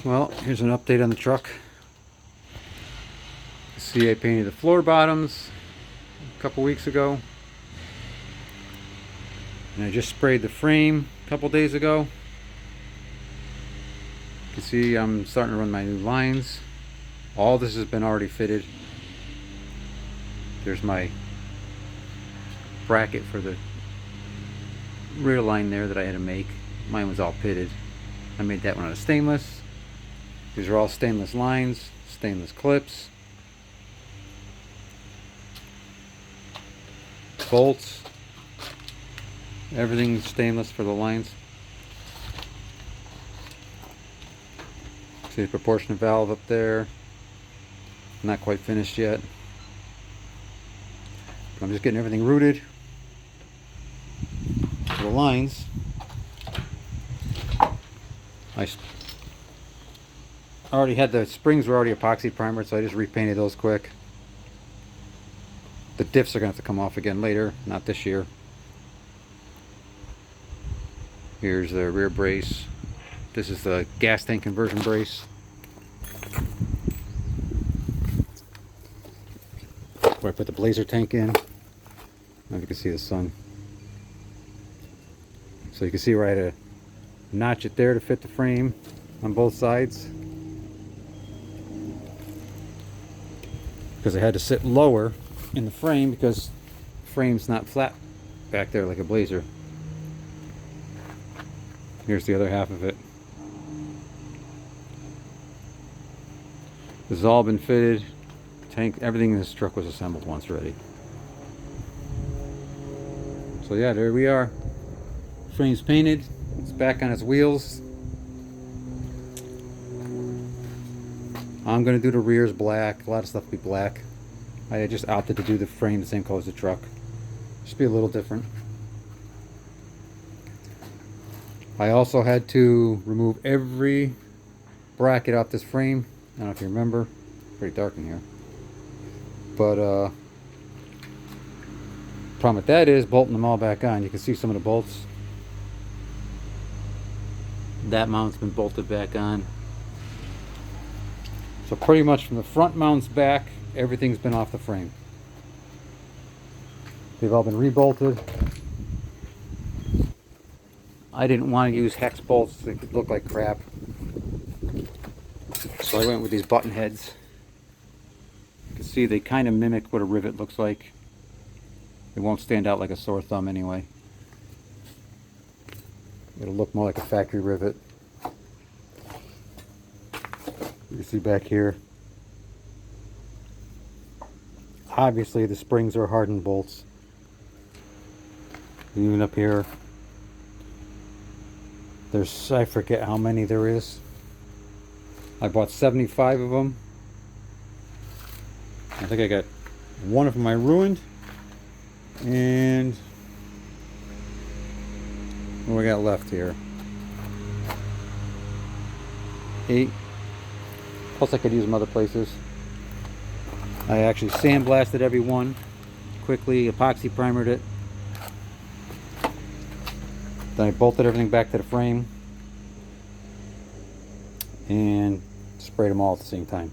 Well, here's an update on the truck. See, I painted the floor bottoms a couple weeks ago. And I just sprayed the frame a couple days ago. You can see I'm starting to run my new lines. All this has been already fitted. There's my bracket for the rear line there that I had to make. Mine was all pitted. I made that one out of stainless. These are all stainless lines, stainless clips, bolts, everything's stainless for the lines. See the proportionate valve up there, not quite finished yet. But I'm just getting everything rooted for the lines. I already had the springs were already epoxy primered, so I just repainted those quick. The diffs are going to have to come off again later, not this year. Here's the rear brace. This is the gas tank conversion brace. Where I put the blazer tank in. I don't know if you can see the sun. So you can see where I had to notch it there to fit the frame on both sides. Because I had to sit lower in the frame because the frame's not flat back there like a blazer. Here's the other half of it. This has all been fitted. Tank, everything in this truck was assembled once already. So yeah, there we are. Frame's painted. It's back on its wheels. I'm going to do the rears black. A lot of stuff will be black. I just opted to do the frame the same color as the truck. Just be a little different. I also had to remove every bracket off this frame. I don't know if you remember. Pretty dark in here. But problem with that is bolting them all back on. You can see some of the bolts. That mount's been bolted back on. So pretty much from the front mounts back, everything's been off the frame. They've all been rebolted. I didn't want to use hex bolts that could look like crap. So I went with these button heads. You can see they kind of mimic what a rivet looks like. It won't stand out like a sore thumb anyway. It'll look more like a factory rivet. You can see back here. Obviously the springs are hardened bolts. Even up here. There's, I forget how many there is. I bought 75 of them. I think I got one of them I ruined. And what do we got left here? 8. Plus I could use them other places. I actually sandblasted every one. Quickly epoxy primered it. Then I bolted everything back to the frame. And sprayed them all at the same time.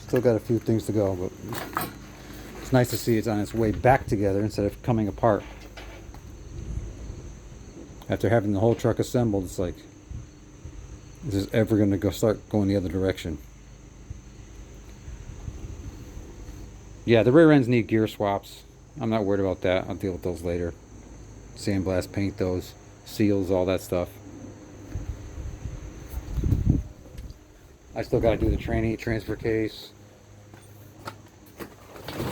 Still got a few things to go, but it's nice to see it's on its way back together instead of coming apart. After having the whole truck assembled, it's like, is this ever going to start going the other direction? Yeah, the rear ends need gear swaps. I'm not worried about that. I'll deal with those later. Sandblast, paint those, seals, all that stuff. I still got to do the tranny transfer case.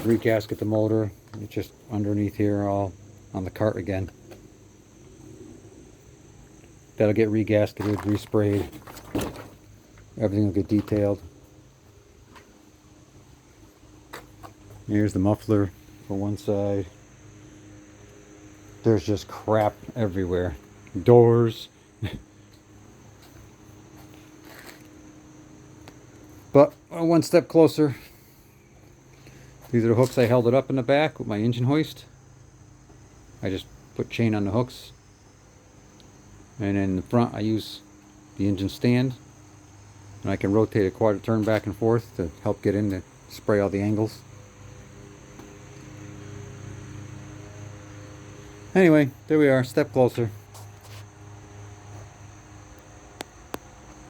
Regasket the motor. It's just underneath here, all on the cart again. That'll get regasketed, resprayed. Everything will get detailed. Here's the muffler for one side. There's just crap everywhere. Doors. But one step closer. These are the hooks I held it up in the back with my engine hoist. I just put chain on the hooks. And in the front I use the engine stand, and I can rotate a quarter turn back and forth to help get in to spray all the angles. Anyway, there we are, step closer.